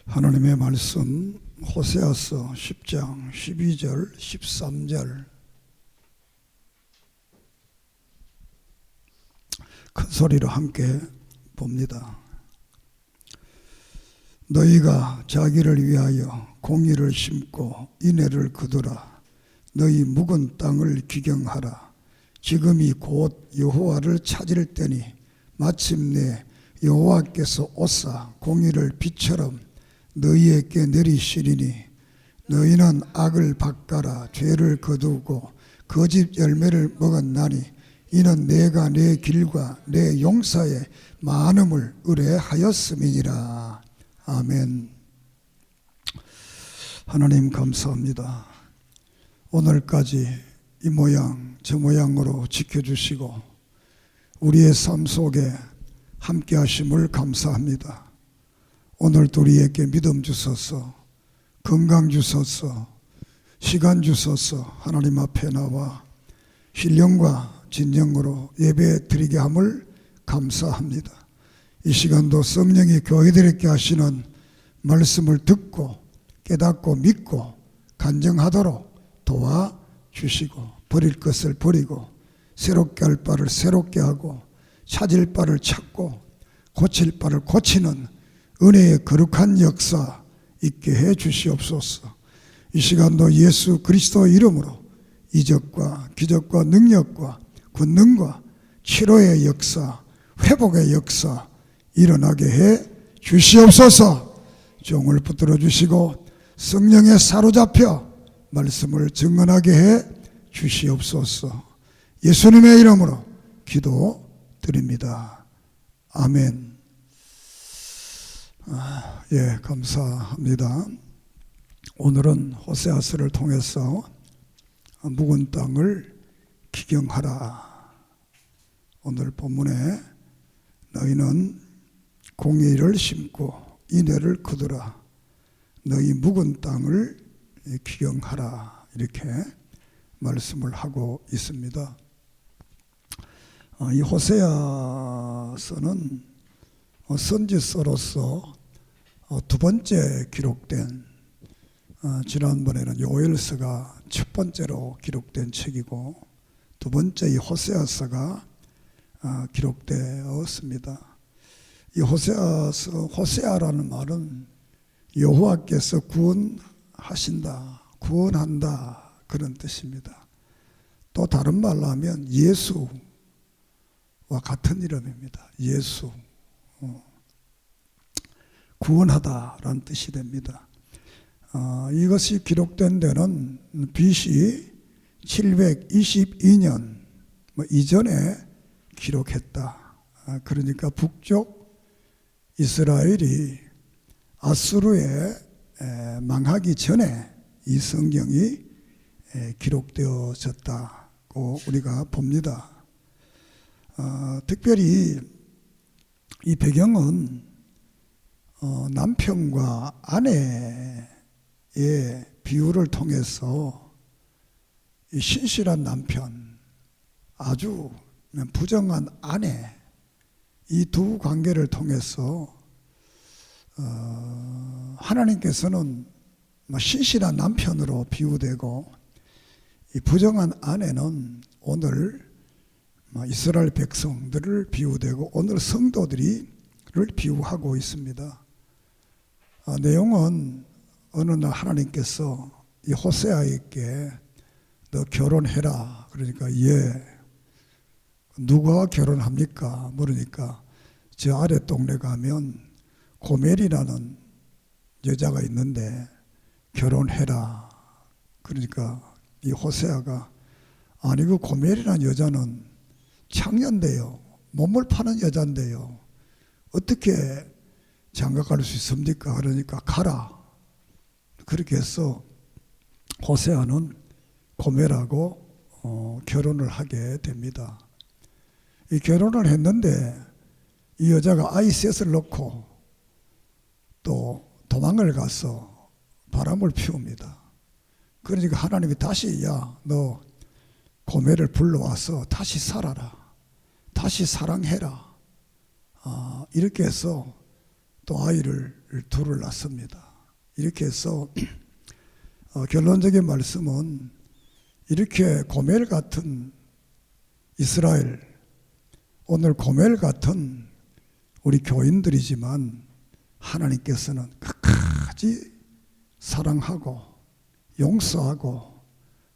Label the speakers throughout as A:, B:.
A: 하나님의 말씀 호세아서 10장 12절 13절 큰 소리로 함께 봅니다. 너희가 자기를 위하여 공의를 심고 인애를 거두라. 너희 묵은 땅을 기경하라. 지금이 곧 여호와를 찾을 때니 마침내 여호와께서 오사 공의를 비처럼 너희에게 내리시리니 너희는 악을 닦아라. 죄를 거두고 거짓 열매를 먹었나니 이는 내가 내 길과 내 용사의 많음을 의뢰하였음이니라. 아멘. 하나님 감사합니다. 오늘까지 이 모양 저 모양으로 지켜주시고 우리의 삶 속에 함께 하심을 감사합니다. 오늘도 우리에게 믿음 주소서, 건강 주소서, 시간 주소서. 하나님 앞에 나와 신령과 진정으로 예배 드리게 함을 감사합니다. 이 시간도 성령이 교회들에게 하시는 말씀을 듣고 깨닫고 믿고 간증하도록 도와주시고 버릴 것을 버리고 새롭게 할 바를 새롭게 하고 찾을 바를 찾고 고칠 바를 고치는 은혜의 거룩한 역사 있게 해 주시옵소서. 이 시간도 예수 그리스도의 이름으로 이적과 기적과 능력과 권능과 치료의 역사, 회복의 역사 일어나게 해 주시옵소서. 종을 붙들어 주시고 성령에 사로잡혀 말씀을 증언하게 해 주시옵소서. 예수님의 이름으로 기도드립니다. 아멘. 감사합니다. 오늘은 호세아서를 통해서 묵은 땅을 기경하라. 오늘 본문에 너희는 공의를 심고 인애를 거두라. 너희 묵은 땅을 기경하라. 이렇게 말씀을 하고 있습니다. 이 호세아서는 선지서로서 두 번째 기록된, 지난번에는 요엘서가 첫 번째로 기록된 책이고 두 번째 이 호세아서가 기록되었습니다. 이 호세아서, 호세아라는 말은 여호와께서 구원하신다, 구원한다 그런 뜻입니다. 또 다른 말로 하면 예수와 같은 이름입니다. 예수, 구원하다라는 뜻이 됩니다. 이것이 기록된 데는 BC 722년 이전에 기록했다. 그러니까 북쪽 이스라엘이 아수르에 망하기 전에 이 성경이 기록되어졌다고 우리가 봅니다. 특별히 이 배경은 남편과 아내의 비유를 통해서 이 신실한 남편, 아주 부정한 아내, 이 두 관계를 통해서 하나님께서는 신실한 남편으로 비유되고 이 부정한 아내는 오늘 이스라엘 백성들을 비유되고 오늘 성도들을 비유하고 있습니다. 내용은 어느 날 하나님께서 이 호세아에게 너 결혼해라. 그러니까 누가 결혼합니까? 물으니까 저 아래 동네 가면 고멜이라는 여자가 있는데 결혼해라. 그러니까 이 호세아가 아니 그 고멜이라는 여자는 창녀인데요, 몸을 파는 여자인데요, 어떻게 장가갈 수 있습니까? 그러니까 가라. 그렇게 해서 호세아는 고멜하고 결혼을 하게 됩니다. 이 결혼을 했는데 이 여자가 아이 셋을 놓고 또 도망을 가서 바람을 피웁니다. 그러니까 하나님이 다시 너 고멜을 불러와서 다시 살아라, 다시 사랑해라, 이렇게 해서 또 아이를 둘을 낳습니다. 이렇게 해서 결론적인 말씀은 이렇게 고멜 같은 이스라엘, 오늘 고멜 같은 우리 교인들이지만 하나님께서는 끝까지 사랑하고 용서하고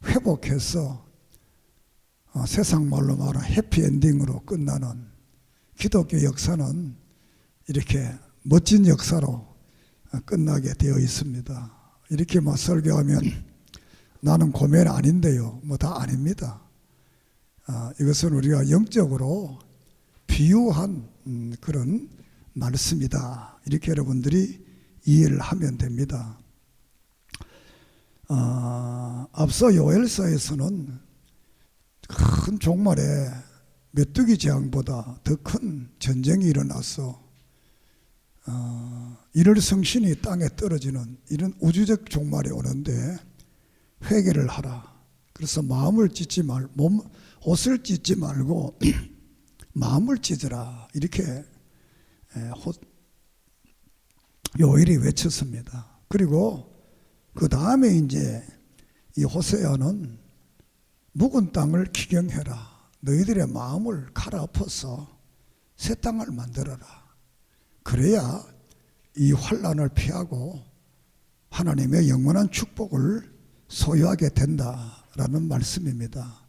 A: 회복해서 세상 말로 말하면 해피엔딩으로 끝나는 기독교 역사는 이렇게 멋진 역사로 끝나게 되어 있습니다. 이렇게 설교하면 나는 고멜 아닌데요. 다 아닙니다. 이것은 우리가 영적으로 비유한 그런 말씀이다. 이렇게 여러분들이 이해를 하면 됩니다. 앞서 요엘서에서는 큰 종말에 메뚜기 재앙보다 더 큰 전쟁이 일어나서 이를 성신이 땅에 떨어지는 이런 우주적 종말이 오는데 회개를 하라. 그래서 마음을 찢지 옷을 찢지 말고 마음을 찢으라. 이렇게 요엘이 외쳤습니다. 그리고 그 다음에 이제 이 호세아는 묵은 땅을 기경해라. 너희들의 마음을 갈아엎어서 새 땅을 만들어라. 그래야 이 환난을 피하고 하나님의 영원한 축복을 소유하게 된다라는 말씀입니다.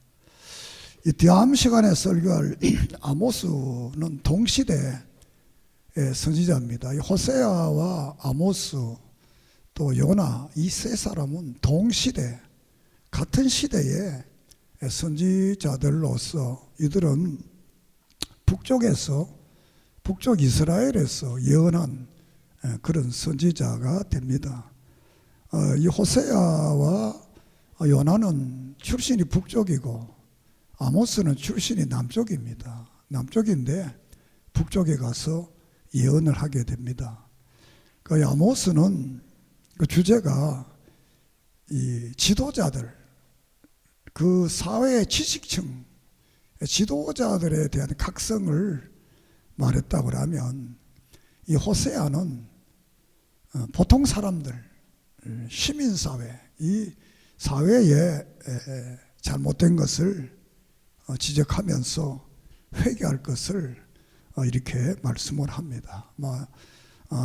A: 이 다음 시간에 설교할 아모스는 동시대의 선지자입니다. 이 호세아와 아모스 또 요나 이 세 사람은 동시대 같은 시대에 선지자들로서 이들은 북쪽 이스라엘에서 예언한 그런 선지자가 됩니다. 이 호세아와 요나는 출신이 북쪽이고 아모스는 출신이 남쪽입니다. 남쪽인데 북쪽에 가서 예언을 하게 됩니다. 그 아모스는 그 주제가 이 지도자들, 그 사회의 지식층, 지도자들에 대한 각성을 말했다고 하면 이 호세아는 보통 사람들, 시민사회, 이 사회에 잘못된 것을 지적하면서 회개할 것을 이렇게 말씀을 합니다.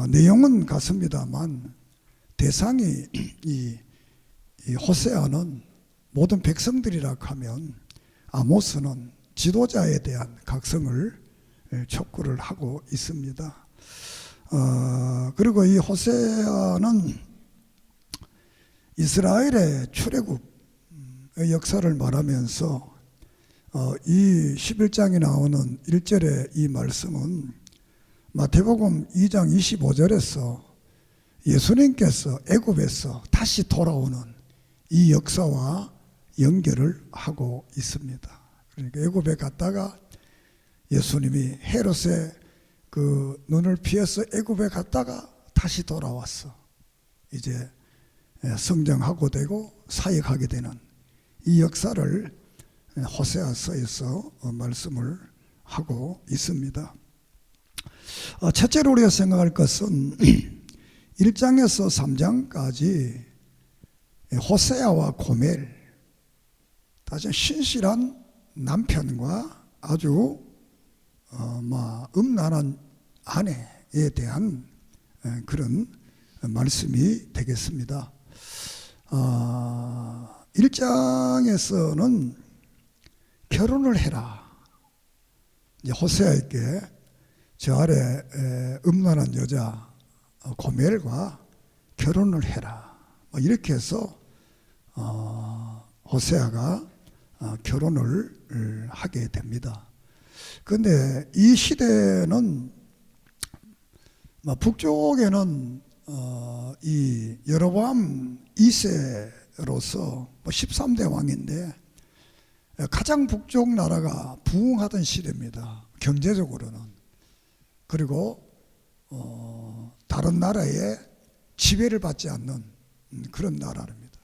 A: 내용은 같습니다만 대상이 이 호세아는 모든 백성들이라고 하면 아모스는 지도자에 대한 각성을 촉구를 하고 있습니다. 그리고 이 호세아는 이스라엘의 출애굽의 역사를 말하면서 이 11장에 나오는 1절의 이 말씀은 마태복음 2장 25절에서 예수님께서 애굽에서 다시 돌아오는 이 역사와 연결을 하고 있습니다. 그러니까 애굽에 갔다가 예수님이 헤롯의 그 눈을 피해서 애굽에 갔다가 다시 돌아왔어. 이제 성장하고 되고 사역하게 되는 이 역사를 호세아서에서 말씀을 하고 있습니다. 첫째로 우리가 생각할 것은 1장에서 3장까지 호세아와 고멜, 다시 신실한 남편과 아주 음란한 아내에 대한 그런 말씀이 되겠습니다. 1장에서는 결혼을 해라. 호세아에게 저 아래 음란한 여자 고멜과 결혼을 해라. 이렇게 해서 호세아가 결혼을 하게 됩니다. 그런데 이 시대는 북쪽에는 이 여로보암 2세로서 13대 왕인데 가장 북쪽 나라가 부흥하던 시대입니다. 경제적으로는. 그리고 다른 나라에 지배를 받지 않는 그런 나라입니다.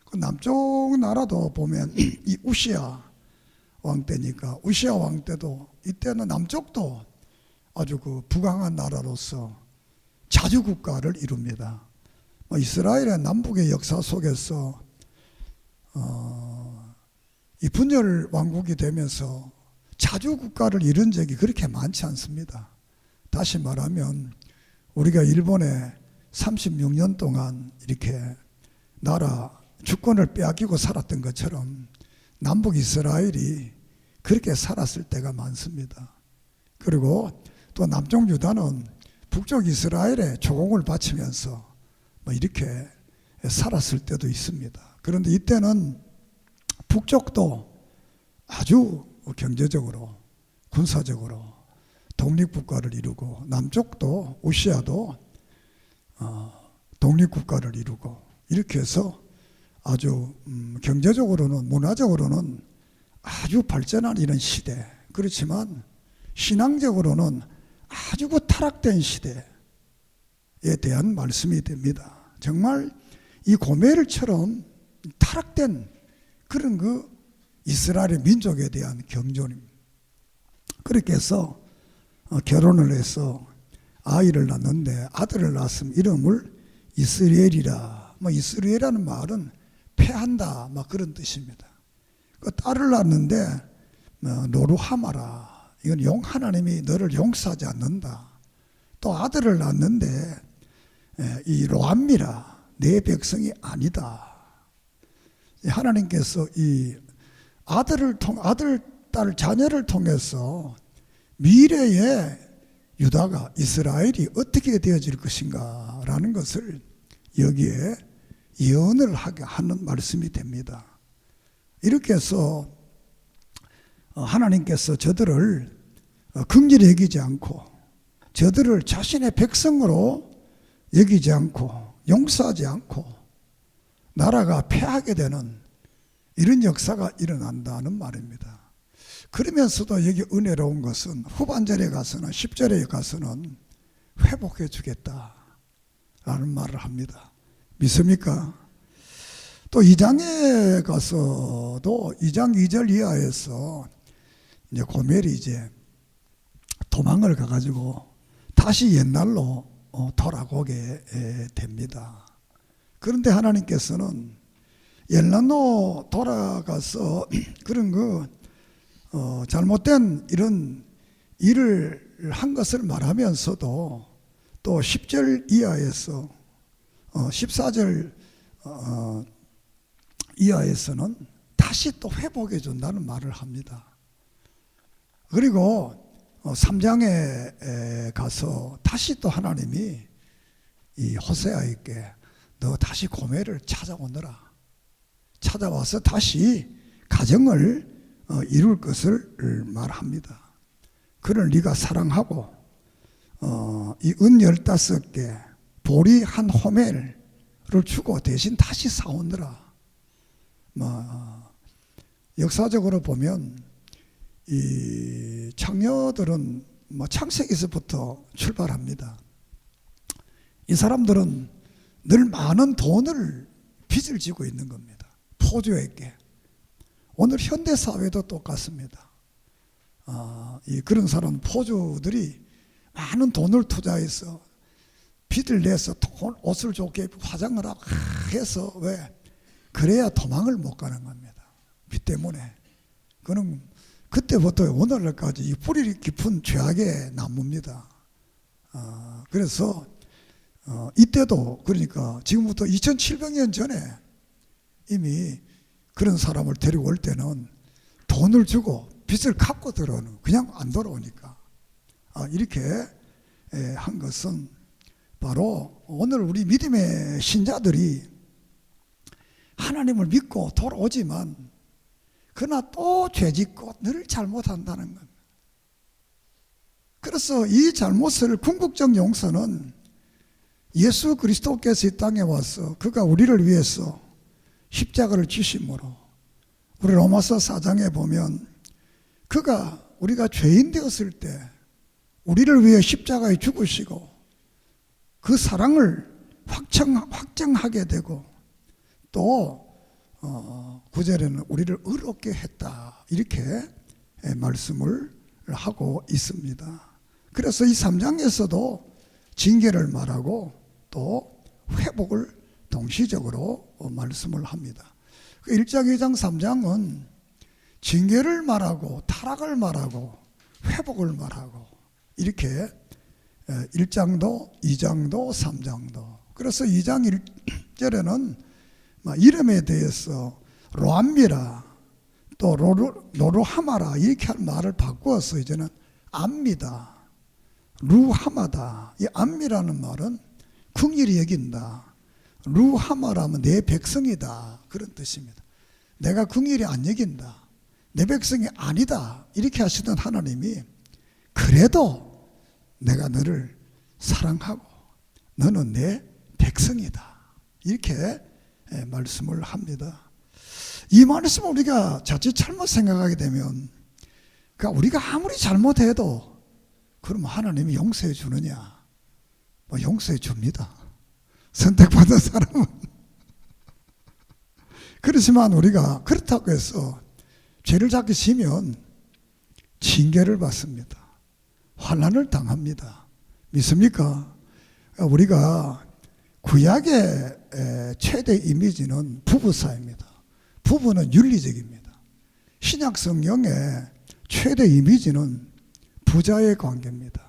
A: 그 남쪽 나라도 보면 이 우시야 왕 때니까 우시야 왕 때도 이때는 남쪽도 아주 그 부강한 나라로서 자주국가를 이룹니다. 이스라엘의 남북의 역사 속에서 이 분열 왕국이 되면서 자주국가를 이룬 적이 그렇게 많지 않습니다. 다시 말하면 우리가 일본에 36년 동안 이렇게 나라 주권을 빼앗기고 살았던 것처럼 남북 이스라엘이 그렇게 살았을 때가 많습니다. 그리고 또 남쪽 유다는 북쪽 이스라엘에 조공을 바치면서 이렇게 살았을 때도 있습니다. 그런데 이때는 북쪽도 아주 경제적으로 군사적으로 독립국가를 이루고 남쪽도 우시아도 독립국가를 이루고 이렇게 해서 아주 경제적으로는 문화적으로는 아주 발전한 이런 시대, 그렇지만 신앙적으로는 아주 타락된 시대에 대한 말씀이 됩니다. 정말 이 고멜처럼 타락된 그런 그 이스라엘의 민족에 대한 경존입니다. 그렇게 해서 결혼을 해서 아이를 낳는데 아들을 낳았으면 이름을 이스라엘이라. 이스라엘이라는 말은 패한다 그런 뜻입니다. 그 딸을 낳았는데 노루하마라. 이건 하나님이 너를 용서하지 않는다. 또 아들을 낳았는데 이 로암미라. 내 백성이 아니다. 하나님께서 이 아들, 딸, 자녀를 통해서 미래에 유다가 이스라엘이 어떻게 되어질 것인가 라는 것을 여기에 예언을 하게 하는 말씀이 됩니다. 이렇게 해서 하나님께서 저들을 긍휼히 여기지 않고 저들을 자신의 백성으로 여기지 않고 용서하지 않고 나라가 패하게 되는 이런 역사가 일어난다는 말입니다. 그러면서도 여기 은혜로운 것은 후반절에 가서는 10절에 가서는 회복해 주겠다 라는 말을 합니다. 믿습니까? 또 2장에 가서도 2장 2절 이하에서 이제 고멜이 이제 도망을 가가지고 다시 옛날로 돌아오게 됩니다. 그런데 하나님께서는 옛날로 돌아가서 그런 잘못된 이런 일을 한 것을 말하면서도 또 10절 이하에서 14절 이하에서는 다시 또 회복해 준다는 말을 합니다. 그리고 3장에 가서 다시 또 하나님이 이 호세아에게 너 다시 고멜을 찾아오너라. 찾아와서 다시 가정을 이룰 것을 말합니다. 그를 네가 사랑하고 이 은 15개 보리 한 호멜을 주고 대신 다시 사오느라. 역사적으로 보면 이 창녀들은 창세기에서부터 출발합니다. 이 사람들은 늘 많은 돈을 빚을 지고 있는 겁니다. 포주에게. 오늘 현대사회도 똑같습니다. 그런 사람 포주들이 많은 돈을 투자해서 빚을 내서 옷을 좋게 입고 화장을 하고 해서 왜? 그래야 도망을 못 가는 겁니다. 빚 때문에. 그는 그때부터 오늘날까지 이 뿌리 깊은 죄악의 나무입니다. 그래서 이때도 그러니까 지금부터 2700년 전에 이미 그런 사람을 데리고 올 때는 돈을 주고 빚을 갚고 들어오는 그냥 안 돌아오니까 이렇게 한 것은 바로 오늘 우리 믿음의 신자들이 하나님을 믿고 돌아오지만 그러나 또 죄짓고 늘 잘못한다는 겁니다. 그래서 이 잘못을 궁극적 용서는 예수 그리스도께서 이 땅에 와서 그가 우리를 위해서 십자가를 지심으로 우리 로마서 4장에 보면 그가 우리가 죄인 되었을 때 우리를 위해 십자가에 죽으시고 그 사랑을 확정하게 되고 또 9절에는 우리를 의롭게 했다 이렇게 말씀을 하고 있습니다. 그래서 이 3장에서도 징계를 말하고 또 회복을 동시적으로 말씀을 합니다. 1장, 2장, 3장은 징계를 말하고 타락을 말하고 회복을 말하고 이렇게 1장도 2장도 3장도. 그래서 2장 1절에는 이름에 대해서 로암미라 또 로루하마라 이렇게 할 말을 바꾸어서 이제는 암미다, 루하마다. 이 암미라는 말은 긍휼히 여긴다, 루하마라면 내 백성이다 그런 뜻입니다. 내가 긍휼히 안 여긴다, 내 백성이 아니다 이렇게 하시던 하나님이 그래도 내가 너를 사랑하고 너는 내 백성이다 이렇게 말씀을 합니다. 이 말씀을 우리가 자칫 잘못 생각하게 되면 그러니까 우리가 아무리 잘못해도 그럼 하나님이 용서해 주느냐? 용서해 줍니다. 선택받은 사람은. 그렇지만 우리가 그렇다고 해서 죄를 자꾸 지면 징계를 받습니다. 환난을 당합니다. 믿습니까? 우리가 구약의 최대 이미지는 부부 사이입니다. 부부는 윤리적입니다. 신약 성경의 최대 이미지는 부자의 관계입니다.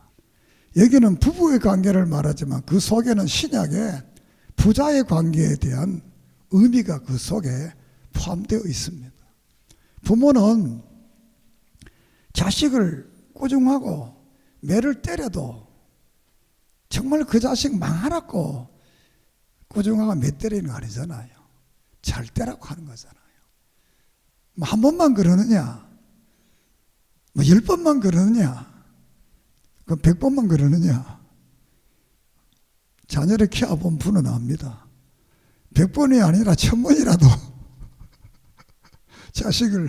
A: 여기는 부부의 관계를 말하지만 그 속에는 신약의 부자의 관계에 대한 의미가 그 속에 포함되어 있습니다. 부모는 자식을 꾸중하고 매를 때려도 정말 그 자식 망하라고 꾸중하고 매 때리는 거 아니잖아요. 잘 때라고 하는 거잖아요. 한 번만 그러느냐? 10번만 그러느냐? 그럼 100번만 그러느냐? 자녀를 키워본 분은 압니다. 100번이 아니라 1000번이라도 자식을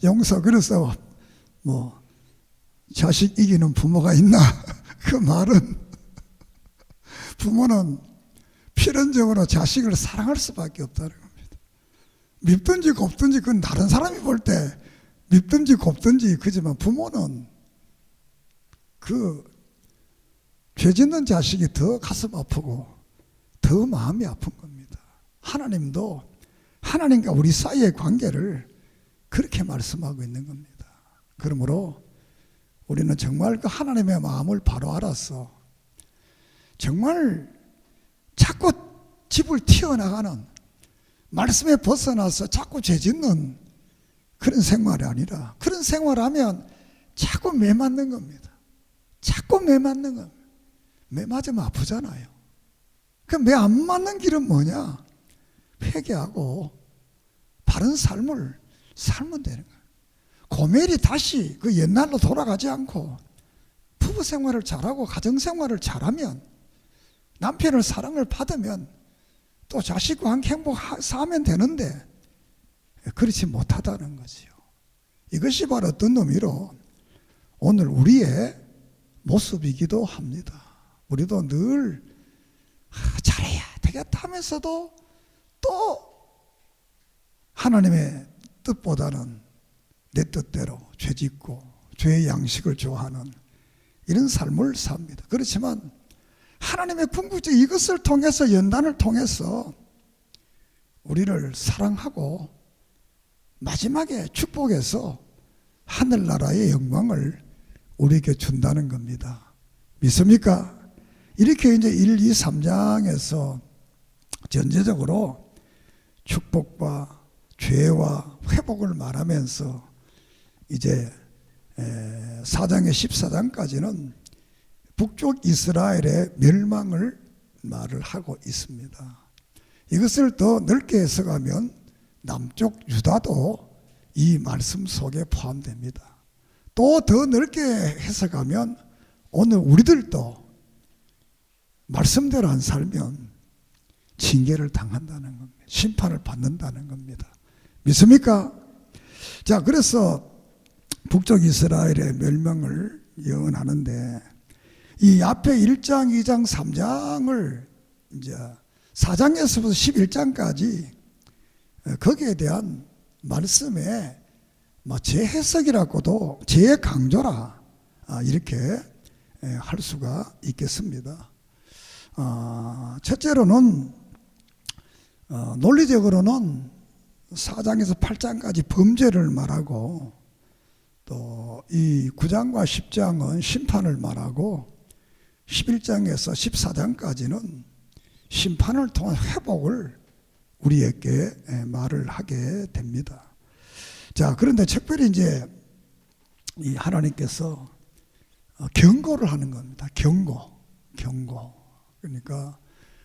A: 용서, 그래서 자식 이기는 부모가 있나? 그 말은 부모는 필연적으로 자식을 사랑할 수밖에 없다는 겁니다. 밉든지 곱든지 그건 다른 사람이 볼 때 밉든지 곱든지 그지만 부모는 그 죄 짓는 자식이 더 가슴 아프고 더 마음이 아픈 겁니다. 하나님도 하나님과 우리 사이의 관계를 그렇게 말씀하고 있는 겁니다. 그러므로 우리는 정말 그 하나님의 마음을 바로 알아서 정말 자꾸 집을 튀어나가는, 말씀에 벗어나서 자꾸 죄 짓는 그런 생활이 아니라, 그런 생활하면 자꾸 매 맞는 겁니다. 자꾸 매 맞는 겁니다. 매 맞으면 아프잖아요. 그 매 안 맞는 길은 뭐냐? 회개하고 바른 삶을 살면 되는 거예요. 고멜이 다시 그 옛날로 돌아가지 않고 부부 생활을 잘하고 가정 생활을 잘하면, 남편의 사랑을 받으면 또 자식과 함께 행복하면 되는데 그렇지 못하다는 거지요. 이것이 바로 어떤 의미로 오늘 우리의 모습이기도 합니다. 우리도 늘 잘해야 되겠다 하면서도 또 하나님의 뜻보다는 내 뜻대로 죄짓고 죄의 양식을 좋아하는 이런 삶을 삽니다. 그렇지만 하나님의 궁극적 이것을 통해서, 연단을 통해서 우리를 사랑하고 마지막에 축복해서 하늘나라의 영광을 우리에게 준다는 겁니다. 믿습니까? 이렇게 이제 1, 2, 3장에서 전체적으로 축복과 죄와 회복을 말하면서 이제 4장의 14장까지는 북쪽 이스라엘의 멸망을 말을 하고 있습니다. 이것을 더 넓게 해석하면 남쪽 유다도 이 말씀 속에 포함됩니다. 또 더 넓게 해석하면 오늘 우리들도 말씀대로 안 살면 징계를 당한다는 겁니다. 심판을 받는다는 겁니다. 믿습니까? 자, 그래서 북쪽 이스라엘의 멸망을 예언하는데 이 앞에 1장, 2장, 3장을 이제 4장에서부터 11장까지 거기에 대한 말씀에 재해석이라고도, 재강조라 이렇게 할 수가 있겠습니다. 첫째로는 논리적으로는 4장에서 8장까지 범죄를 말하고 또 이 9장과 10장은 심판을 말하고 11장에서 14장까지는 심판을 통한 회복을 우리에게 말을 하게 됩니다. 자, 그런데 특별히 이제 이 하나님께서 경고를 하는 겁니다. 경고. 그러니까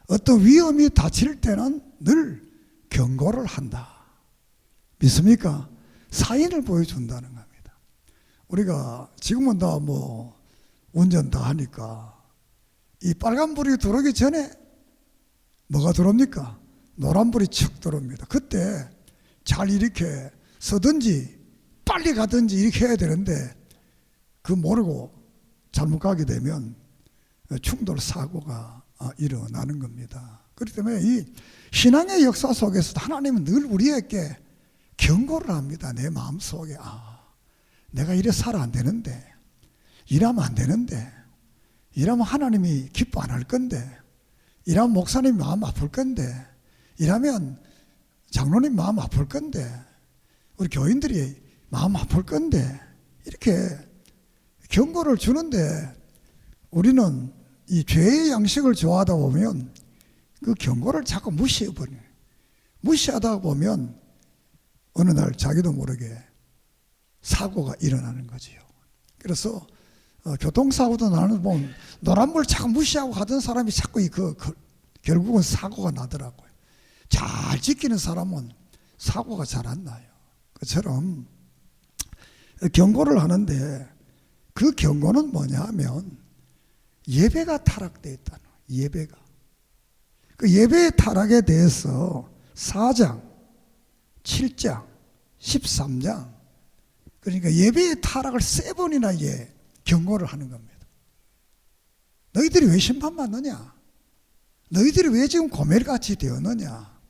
A: 어떤 위험이 닥칠 때는 늘 경고를 한다. 믿습니까? 사인을 보여준다는 겁니다. 우리가 지금은 다 뭐 운전 다 하니까 이 빨간불이 들어오기 전에 뭐가 들어옵니까? 노란불이 척 들어옵니다. 그때 잘 이렇게 서든지 빨리 가든지 이렇게 해야 되는데 그 모르고 잘못 가게 되면 충돌 사고가 일어나는 겁니다. 그렇기 때문에 이 신앙의 역사 속에서도 하나님은 늘 우리에게 경고를 합니다. 내 마음속에 내가 이래 살아 안 되는데, 이러면 안 되는데, 이러면 하나님이 기뻐 안 할 건데, 이러면 목사님 마음 아플 건데, 이러면 장로님 마음 아플 건데, 우리 교인들이 마음 아플 건데, 이렇게 경고를 주는데 우리는 이 죄의 양식을 좋아하다 보면 그 경고를 자꾸 무시해버려요. 무시하다 보면 어느 날 자기도 모르게 사고가 일어나는 거지요. 그래서 교통사고도 나는 보면 노란불 자꾸 무시하고 가던 사람이 자꾸 결국은 사고가 나더라고요. 잘 지키는 사람은 사고가 잘 안 나요. 그처럼 경고를 하는데 그 경고는 뭐냐 하면 예배가 타락되어 있다는 거예요. 예배가. 그 예배의 타락에 대해서 4장, 7장, 13장 그러니까 예배의 타락을 3번이나 경고를 하는 겁니다. 너희들이 왜 심판받느냐? 너희들이 왜 지금 고멜같이 되었느냐?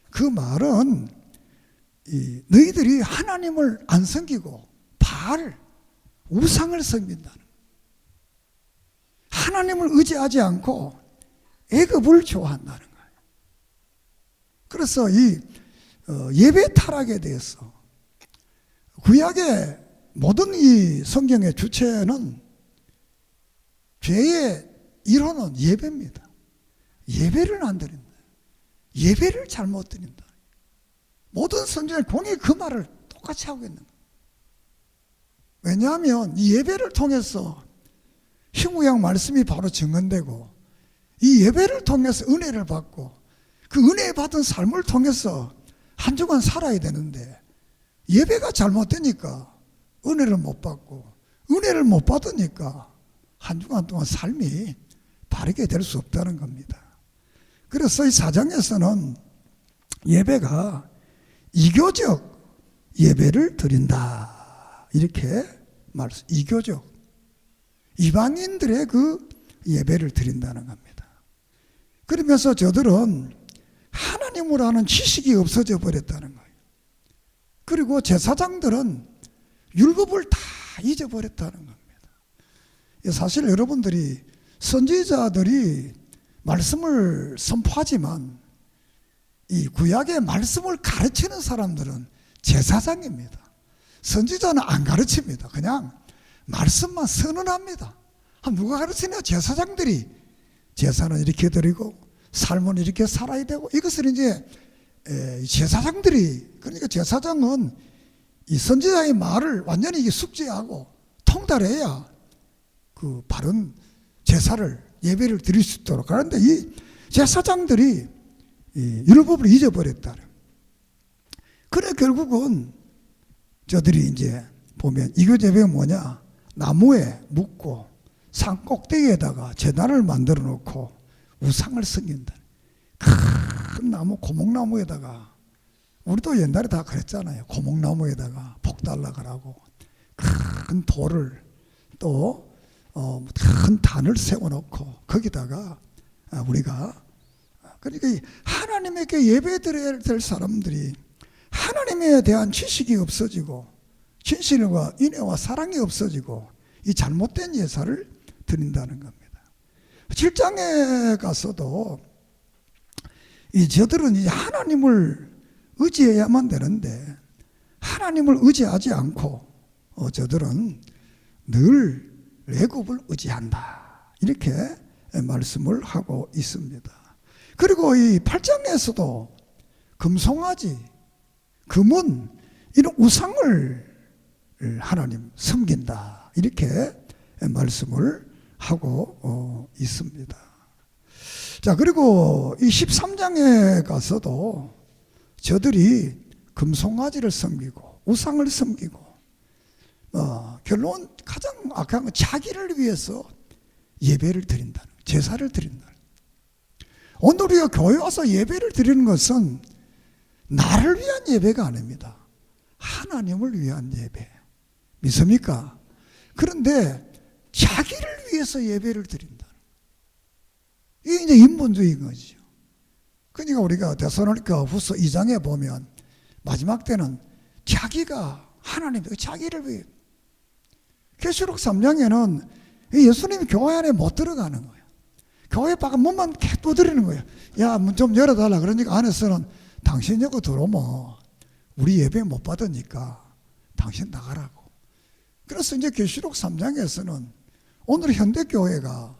A: 그 말은 너희들이 하나님을 안 섬기고 바알, 우상을 섬긴다는 거예요. 하나님을 의지하지 않고 애굽을 좋아한다는 거예요. 그래서 이 예배 타락에 대해서 구약의 모든 이 성경의 주체는 죄의 일호는 예배입니다. 예배를 안 드린다. 예배를 잘못 드린다. 모든 선지자는 공이 그 말을 똑같이 하고 있는 거예요. 왜냐하면 이 예배를 통해서 신구약 말씀이 바로 증언되고 이 예배를 통해서 은혜를 받고 그 은혜 받은 삶을 통해서 한 주간 살아야 되는데 예배가 잘못되니까 은혜를 못 받고 은혜를 못 받으니까 한 주간 동안 삶이 바르게 될 수 없다는 겁니다. 그래서 이 4장에서는 예배가 이교적 예배를 드린다 이렇게 말씀. 이교적 이방인들의 그 예배를 드린다는 겁니다. 그러면서 저들은 하나님을 아는 지식이 없어져 버렸다는 거예요. 그리고 제사장들은 율법을 다 잊어버렸다는 겁니다. 사실 여러분들이 선지자들이 말씀을 선포하지만 이 구약의 말씀을 가르치는 사람들은 제사장입니다. 선지자는 안 가르칩니다. 그냥 말씀만 선언합니다. 누가 가르치냐? 제사장들이 제사는 이렇게 드리고 삶은 이렇게 살아야 되고 이것을 이제 제사장들이 그러니까 제사장은 이 선지자의 말을 완전히 숙지하고 통달해야 그 바른 제사를 예배를 드릴 수 있도록. 그런데 이 제사장들이 이 율법을 잊어버렸다. 그래 결국은 저들이 이제 보면 이교 예배가 뭐냐? 나무에 묻고 산 꼭대기에다가 제단을 만들어 놓고 우상을 섬긴다. 큰 나무, 고목나무에다가 우리도 옛날에 다 그랬잖아요. 고목나무에다가 복 달라고 큰 돌을 또 큰 단을 세워놓고 거기다가 우리가 그러니까 하나님에게 예배드려야 될 사람들이 하나님에 대한 지식이 없어지고 진실과 인애와 사랑이 없어지고 이 잘못된 예사를 드린다는 겁니다. 7장에 가서도 저들은 이제 하나님을 의지해야만 되는데 하나님을 의지하지 않고 저들은 늘 애굽을 의지한다, 이렇게 말씀을 하고 있습니다. 그리고 이 8장에서도 금송아지, 금은 이런 우상을 하나님 섬긴다, 이렇게 말씀을 하고 있습니다. 자, 그리고 이 13장에 가서도 저들이 금송아지를 섬기고 우상을 섬기고 결론 가장 악한 건 자기를 위해서 예배를 드린다는, 제사를 드린다는. 오늘 우리가 교회 와서 예배를 드리는 것은 나를 위한 예배가 아닙니다. 하나님을 위한 예배. 믿습니까? 그런데 자기를 위해서 예배를 드린다. 이게 이제 인본주의인 거죠. 그러니까 우리가 데살로니가 후서 2장에 보면 마지막 때는 자기가 하나님, 자기를 위해. 계시록 3장에는 예수님이 교회 안에 못 들어가는 거예요. 교회 밖에 문만 계속 두드리는 거예요. 야, 문 좀 열어달라. 그러니까 안에서는 당신 여기 들어오면 우리 예배 못 받으니까 당신 나가라고. 그래서 이제 계시록 3장에서는 오늘 현대교회가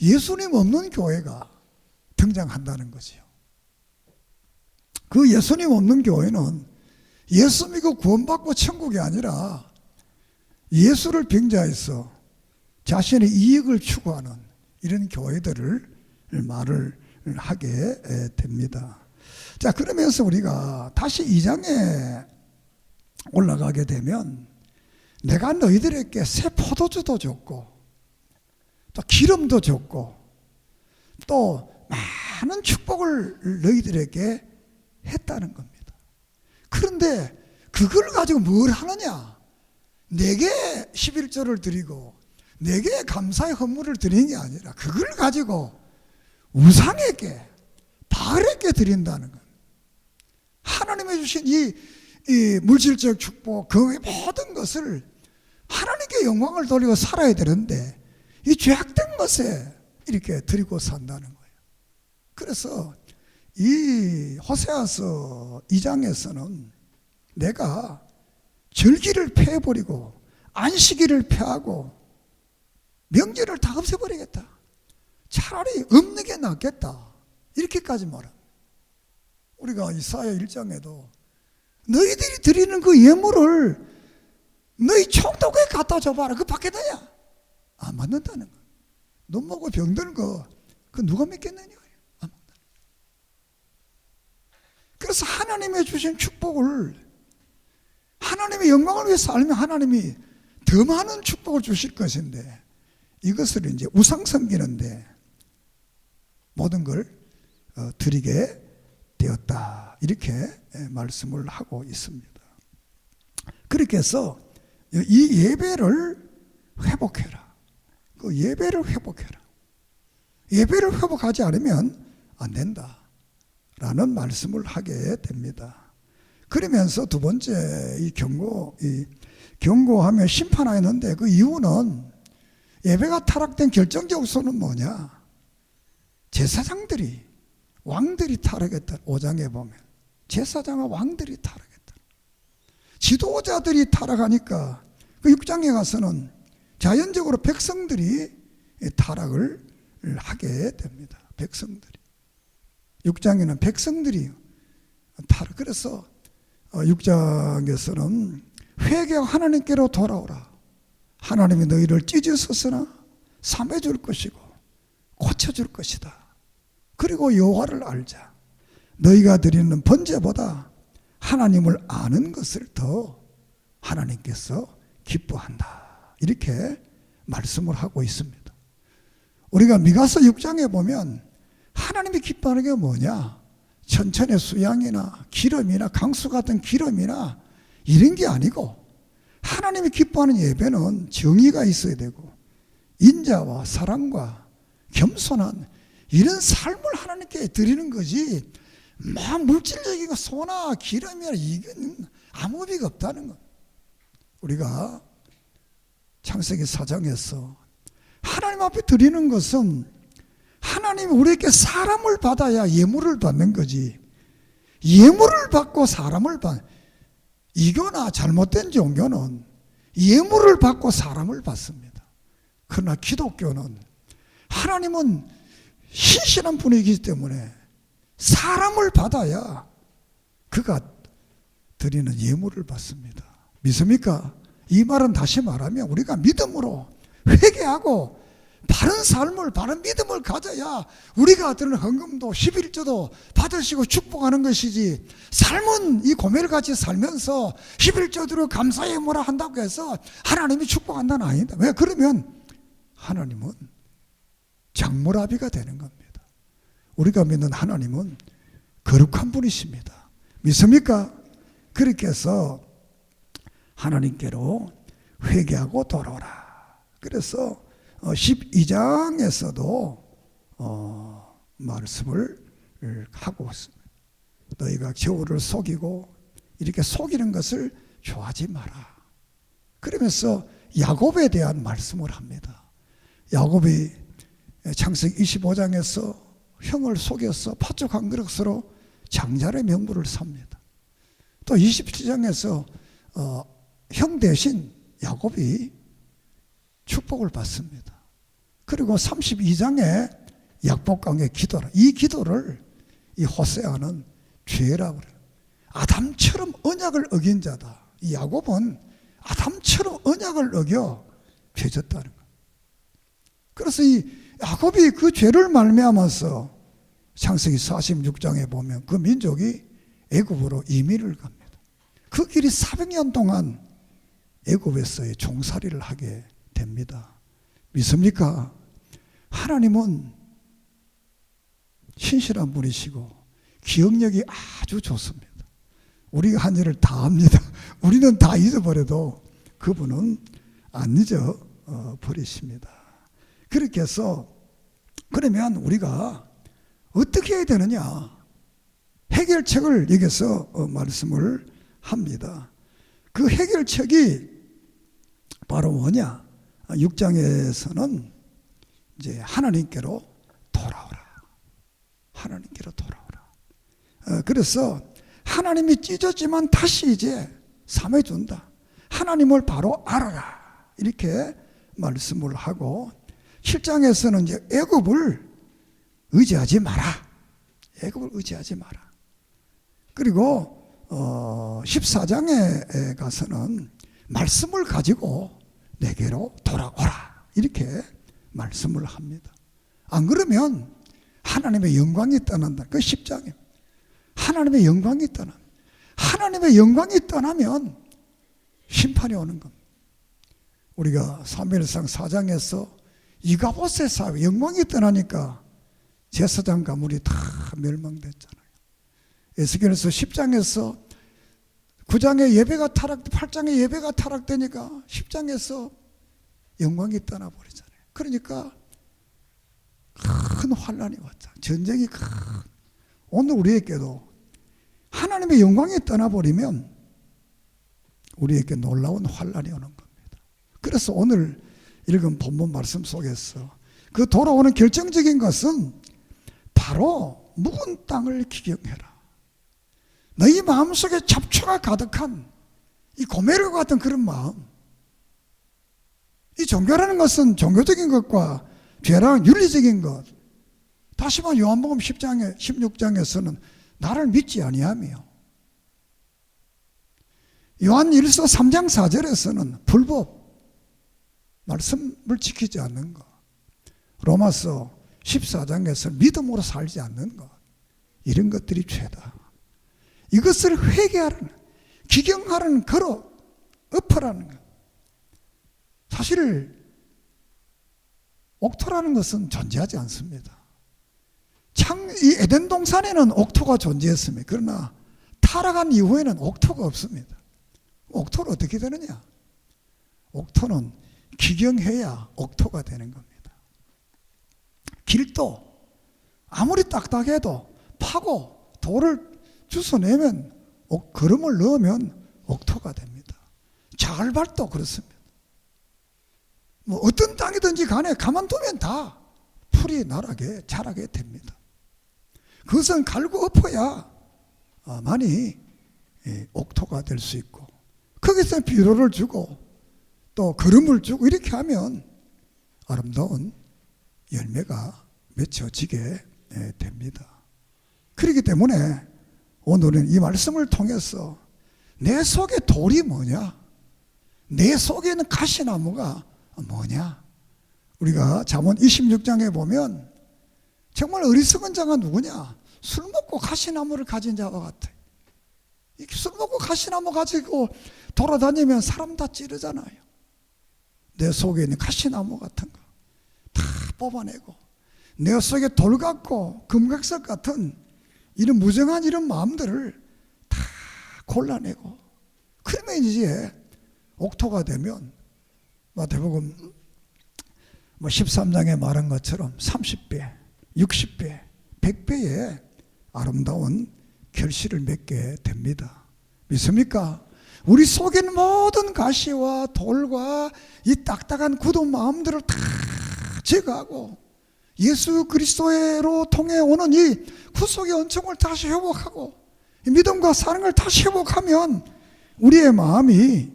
A: 예수님 없는 교회가 등장한다는 거지요. 그 예수님 없는 교회는 예수 믿고 구원받고 천국이 아니라 예수를 빙자해서 자신의 이익을 추구하는 이런 교회들을 말을 하게 됩니다. 자, 그러면서 우리가 다시 2장에 올라가게 되면 내가 너희들에게 새 포도주도 줬고 또 기름도 줬고 또 많은 축복을 너희들에게 했다는 겁니다. 그런데 그걸 가지고 뭘 하느냐? 내게 11조를 드리고 내게 감사의 헌물을 드리는 게 아니라 그걸 가지고 우상에게, 바알에게 드린다는 거예요. 하나님이 주신 이 물질적 축복, 그 모든 것을 하나님께 영광을 돌리고 살아야 되는데 이 죄악된 것에 이렇게 드리고 산다는 거예요. 그래서 이 호세아서 2장에서는 내가 절기를 폐해버리고 안식일을 폐하고 명절을 다 없애버리겠다. 차라리 없는 게 낫겠다. 이렇게까지 말합니다. 우리가 이사야 1장에도 너희들이 드리는 그 예물을 너희 총독에 갖다 줘봐라. 그거 받겠느냐? 안 받는다는 거야. 눈 먹고 병든 거 그 누가 믿겠느냐? 안 받는다. 그래서 하나님의 주신 축복을 하나님의 영광을 위해서 살면 하나님이 더 많은 축복을 주실 것인데 이것을 이제 우상 섬기는데 모든 걸 드리게 되었다. 이렇게 말씀을 하고 있습니다. 그렇게 해서 이 예배를 회복해라. 그 예배를 회복해라. 예배를 회복하지 않으면 안 된다. 라는 말씀을 하게 됩니다. 그러면서 두 번째 이 경고하며 심판하였는데 그 이유는 예배가 타락된 결정적 요소는 뭐냐? 제사장들이, 왕들이 타락했다. 5장에 보면 제사장과 왕들이 타락했다. 지도자들이 타락하니까 그 6장에 가서는 자연적으로 백성들이 타락을 하게 됩니다. 백성들이. 6장에는 백성들이 타락. 그래서 6장에서는 회개하고 하나님께로 돌아오라. 하나님이 너희를 찢으셨으나 삼해줄 것이고 고쳐줄 것이다. 그리고 여호와를 알자. 너희가 드리는 번제보다 하나님을 아는 것을 더 하나님께서 기뻐한다. 이렇게 말씀을 하고 있습니다. 우리가 미가서 6장에 보면 하나님이 기뻐하는 게 뭐냐? 천천의 수양이나 기름이나 강수 같은 기름이나 이런 게 아니고 하나님이 기뻐하는 예배는 정의가 있어야 되고 인자와 사랑과 겸손한 이런 삶을 하나님께 드리는 거지 막 물질적인 소나 기름이나 이건 아무 의미가 없다는 것. 우리가 창세기 4장에서 하나님 앞에 드리는 것은 하나님이 우리에게 사람을 받아야 예물을 받는 거지. 예물을 받고 사람을 받. 이거나 잘못된 종교는 예물을 받고 사람을 받습니다. 그러나 기독교는 하나님은 신실한 분이기 때문에 사람을 받아야 그가 드리는 예물을 받습니다. 믿습니까? 이 말은 다시 말하면 우리가 믿음으로 회개하고 바른 삶을, 바른 믿음을 가져야 우리가 드리는 헌금도 11조도 받으시고 축복하는 것이지, 삶은 이 고멜같이 살면서 11조대로 감사의 뭐라 한다고 해서 하나님이 축복한다는 아니다. 왜? 그러면 하나님은 장물아비가 되는 겁니다. 우리가 믿는 하나님은 거룩한 분이십니다. 믿습니까? 그렇게 해서 하나님께로 회개하고 돌아오라. 그래서 12장에서도 말씀을 하고 있습니다. 너희가 겨울을 속이고 이렇게 속이는 것을 좋아하지 마라. 그러면서 야곱에 대한 말씀을 합니다. 야곱이 창세기 25장에서 형을 속여서 팥죽 한 그릇으로 장자의 명분을 삽니다. 또 27장에서 형 대신 야곱이 축복을 받습니다. 그리고 32장에 약복강의 기도라. 이 기도를 이 호세아는 죄라고 그래요. 아담처럼 언약을 어긴 자다. 이 야곱은 아담처럼 언약을 어겨 죄졌다는 거예요. 그래서 이 야곱이 그 죄를 말미암아서 창세기 46장에 보면 그 민족이 애굽으로 이민을 갑니다. 그 길이 400년 동안 애굽에서의 종살이를 하게 됩니다. 믿습니까? 하나님은 신실한 분이시고 기억력이 아주 좋습니다. 우리가 한 일을 다 합니다. 우리는 다 잊어버려도 그분은 안 잊어버리십니다. 그렇게 해서 그러면 우리가 어떻게 해야 되느냐, 해결책을 여기서 말씀을 합니다. 그 해결책이 바로 뭐냐? 6장에서는 이제 하나님께로 돌아오라. 하나님께로 돌아오라. 그래서 하나님이 찢었지만 다시 이제 삼해준다. 하나님을 바로 알아라. 이렇게 말씀을 하고, 7장에서는 이제 애굽을 의지하지 마라. 애굽을 의지하지 마라. 그리고 14장에 가서는 말씀을 가지고 내게로 돌아오라. 이렇게 말씀을 합니다. 안 그러면 하나님의 영광이 떠난다. 그 10장에 하나님의 영광이 떠나. 하나님의 영광이 떠나면 심판이 오는 겁니다. 우리가 사무엘상 4장에서 이가봇의 사회, 영광이 떠나니까 제사장 가문이 다 멸망됐잖아요. 에스겔서 10장에서 9장에 예배가 8장에 예배가 타락되니까 10장에서 영광이 떠나버리잖아요. 그러니까 큰 환란이 왔잖아요. 전쟁이 큰. 오늘 우리에게도 하나님의 영광이 떠나버리면 우리에게 놀라운 환란이 오는 겁니다. 그래서 오늘 읽은 본문 말씀 속에서 그 돌아오는 결정적인 것은 바로 묵은 땅을 기경해라. 너희 마음속에 잡초가 가득한 이 고멜과 같은 그런 마음. 이 종교라는 것은 종교적인 것과 죄랑 윤리적인 것. 다시 말해 요한복음 10장에 16장에서는 나를 믿지 아니하며, 요한 1서 3장 4절에서는 불법 말씀을 지키지 않는 것, 로마서 14장에서 믿음으로 살지 않는 것, 이런 것들이 죄다. 이것을 회개하라는, 기경하라는, 걸어 엎으라는 것. 사실 옥토라는 것은 존재하지 않습니다. 이 에덴 동산에는 옥토가 존재했습니다. 그러나 타락한 이후에는 옥토가 없습니다. 옥토는 어떻게 되느냐? 옥토는 기경해야 옥토가 되는 겁니다. 길도 아무리 딱딱해도 파고 돌을 주워내면, 거름을 넣으면 옥토가 됩니다. 자갈밭도 그렇습니다. 뭐 어떤 땅이든지 간에 가만두면 다 풀이 자라게 됩니다. 그것은 갈고 엎어야 많이 옥토가 될 수 있고, 거기서 비료를 주고 또 거름을 주고 이렇게 하면 아름다운 열매가 맺혀지게 됩니다. 그렇기 때문에 오늘은 이 말씀을 통해서 내 속에 돌이 뭐냐, 내 속에 있는 가시나무가 뭐냐, 우리가 잠언 26장에 보면 정말 어리석은 자가 누구냐, 술 먹고 가시나무를 가진 자와 같아. 이렇게 술 먹고 가시나무 가지고 돌아다니면 사람 다 찌르잖아요. 내 속에 있는 가시나무 같은 거 다 뽑아내고, 내 속에 돌 같고 금각석 같은 이런 무정한 이런 마음들을 다 골라내고, 그러면 이제 옥토가 되면 마태복음 13장에 말한 것처럼 30배, 60배, 100배의 아름다운 결실을 맺게 됩니다. 믿습니까? 우리 속에 있는 모든 가시와 돌과 이 딱딱한 굳은 마음들을 다 제거하고 예수 그리스도로 통해 오는 이 구속의 은총을 다시 회복하고 믿음과 사랑을 다시 회복하면 우리의 마음이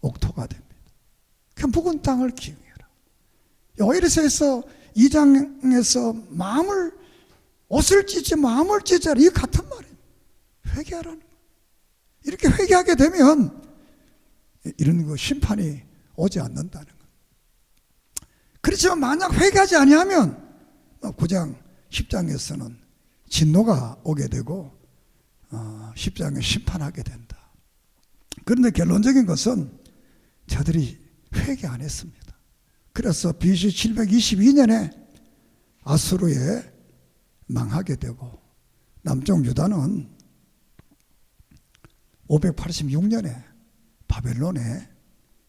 A: 옥토가 됩니다. 그 묵은 땅을 기용해라. 오히려서 2장에서 옷을 찢지 마음을 찢어라, 이 같은 말이에요. 회개하라는 거예요. 이렇게 회개하게 되면 이런 심판이 오지 않는다는 거예요. 그렇지만 만약 회개하지 아니하면 9장 10장에서는 진노가 오게 되고 10장에 심판하게 된다. 그런데 결론적인 것은 저들이 회개 안 했습니다. 그래서 BC 722년에 아수르에 망하게 되고 남쪽 유다는 586년에 바벨론에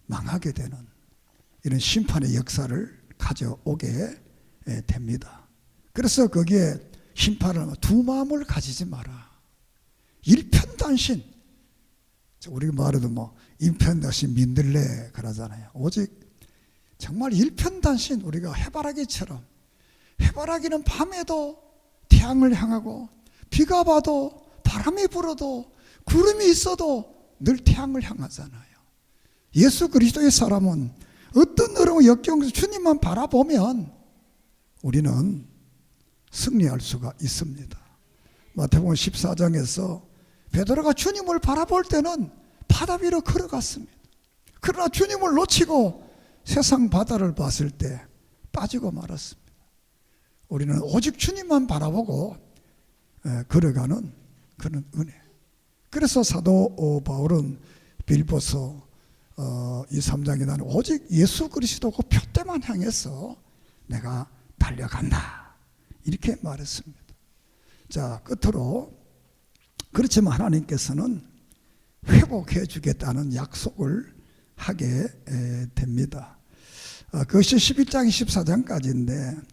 A: 망하게 되는 이런 심판의 역사를 가져오게 됩니다. 그래서 거기에 심판을 하면 두 마음을 가지지 마라. 일편단심, 우리 말해도 인편단심 민들레 그러잖아요. 오직 정말 일편단심, 우리가 해바라기처럼, 해바라기는 밤에도 태양을 향하고 비가 와도 바람이 불어도 구름이 있어도 늘 태양을 향하잖아요. 예수 그리스도의 사람은 어떤 어려운 역경에서 주님만 바라보면 우리는 승리할 수가 있습니다. 마태복음 14장에서 베드로가 주님을 바라볼 때는 바다 위로 걸어갔습니다. 그러나 주님을 놓치고 세상 바다를 봤을 때 빠지고 말았습니다. 우리는 오직 주님만 바라보고 걸어가는 그런 은혜. 그래서 사도 바울은 빌보서 이 3장에 나는 오직 예수 그리스도 그 표대만 향해서 내가 달려간다, 이렇게 말했습니다. 자, 끝으로 그렇지만 하나님께서는 회복해 주겠다는 약속을 하게 됩니다. 그것이 11장 24장까지인데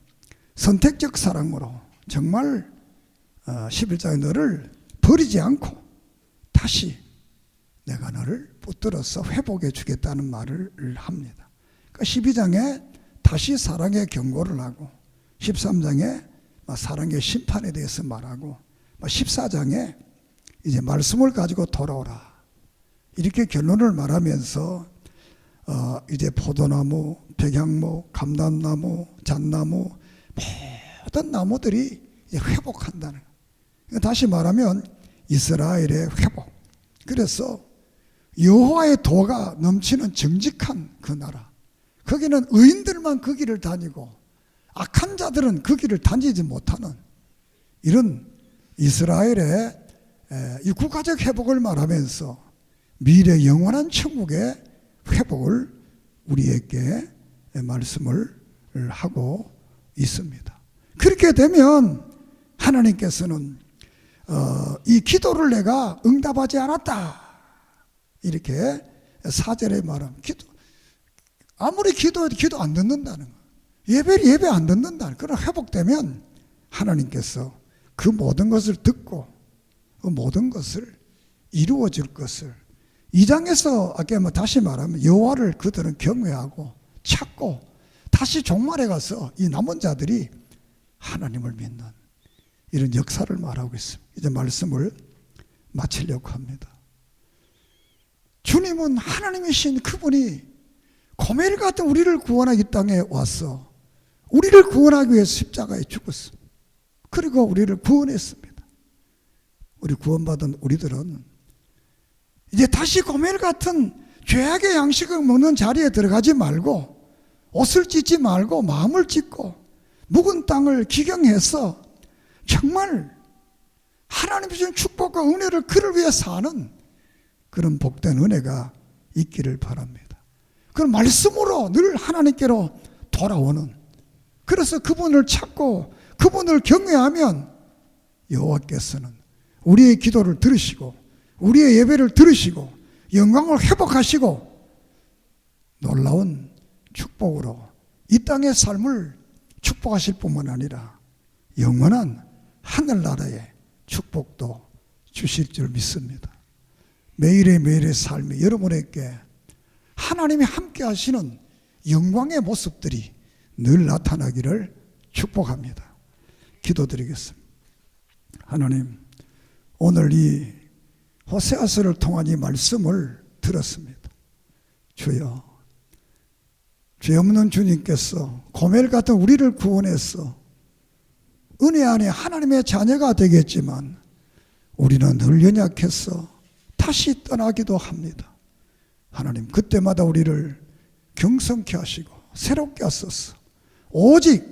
A: 선택적 사랑으로 정말 11장에 너를 버리지 않고 다시 내가 너를 붙들어서 회복해 주겠다는 말을 합니다. 그러니까 12장에 다시 사랑의 경고를 하고 13장에 사랑의 심판에 대해서 말하고 14장에 이제 말씀을 가지고 돌아오라, 이렇게 결론을 말하면서 이제 포도나무, 백향목, 감람나무, 잣나무 모든 나무들이 이제 회복한다는 거예요. 그러니까 다시 말하면 이스라엘의 회복. 그래서 여호와의 도가 넘치는 정직한 그 나라, 거기는 의인들만 그 길을 다니고 악한 자들은 그 길을 다니지 못하는 이런 이스라엘의 이 국가적 회복을 말하면서 미래 영원한 천국의 회복을 우리에게 말씀을 하고 있습니다. 그렇게 되면 하나님께서는 이 기도를 내가 응답하지 않았다, 이렇게 4절에 말하면 아무리 기도해도 기도 안 듣는다는 거예요. 예배 안 듣는다는 거예요. 그러나 회복되면 하나님께서 그 모든 것을 듣고 그 모든 것을 이루어 줄 것을, 2장에서 아까 다시 말하면 여호와를 그들은 경외하고 찾고 다시 종말에 가서 이 남은 자들이 하나님을 믿는 이런 역사를 말하고 있습니다. 이제 말씀을 마치려고 합니다. 주님은 하나님이신 그분이 고멜 같은 우리를 구원하기 이 땅에 와서 우리를 구원하기 위해 십자가에 죽었습니다. 그리고 우리를 구원했습니다. 우리 구원받은 우리들은 이제 다시 고멜 같은 죄악의 양식을 먹는 자리에 들어가지 말고 옷을 찢지 말고 마음을 찢고 묵은 땅을 기경해서 정말 하나님 주신 축복과 은혜를 그를 위해 사는 그런 복된 은혜가 있기를 바랍니다. 그런 말씀으로 늘 하나님께로 돌아오는, 그래서 그분을 찾고 그분을 경외하면 여호와께서는 우리의 기도를 들으시고 우리의 예배를 들으시고 영광을 회복하시고 놀라운 축복으로 이 땅의 삶을 축복하실 뿐만 아니라 영원한 하늘나라의 축복도 주실 줄 믿습니다. 매일의 매일의 삶이 여러분에게 하나님이 함께 하시는 영광의 모습들이 늘 나타나기를 축복합니다. 기도드리겠습니다. 하나님, 오늘 이 호세아서를 통한 이 말씀을 들었습니다. 주여, 죄 없는 주님께서 고멜 같은 우리를 구원해서 은혜 안에 하나님의 자녀가 되겠지만 우리는 늘 연약해서 다시 떠나기도 합니다. 하나님, 그때마다 우리를 경성케 하시고 새롭게 하소서. 오직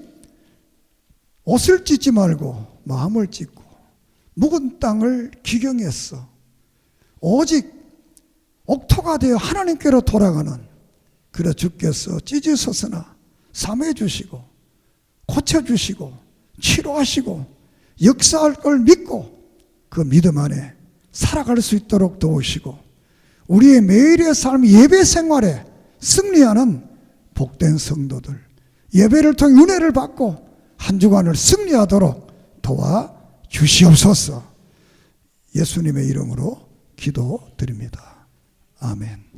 A: 옷을 찢지 말고 마음을 찢고 묵은 땅을 기경했어. 오직 옥토가 되어 하나님께로 돌아가는, 그래 주께서 찢으소서나 삼해 주시고 고쳐주시고 치료하시고 역사할 걸 믿고 그 믿음 안에 살아갈 수 있도록 도우시고 우리의 매일의 삶 예배 생활에 승리하는 복된 성도들, 예배를 통해 은혜를 받고 한 주간을 승리하도록 도와주시옵소서. 예수님의 이름으로 기도드립니다. 아멘.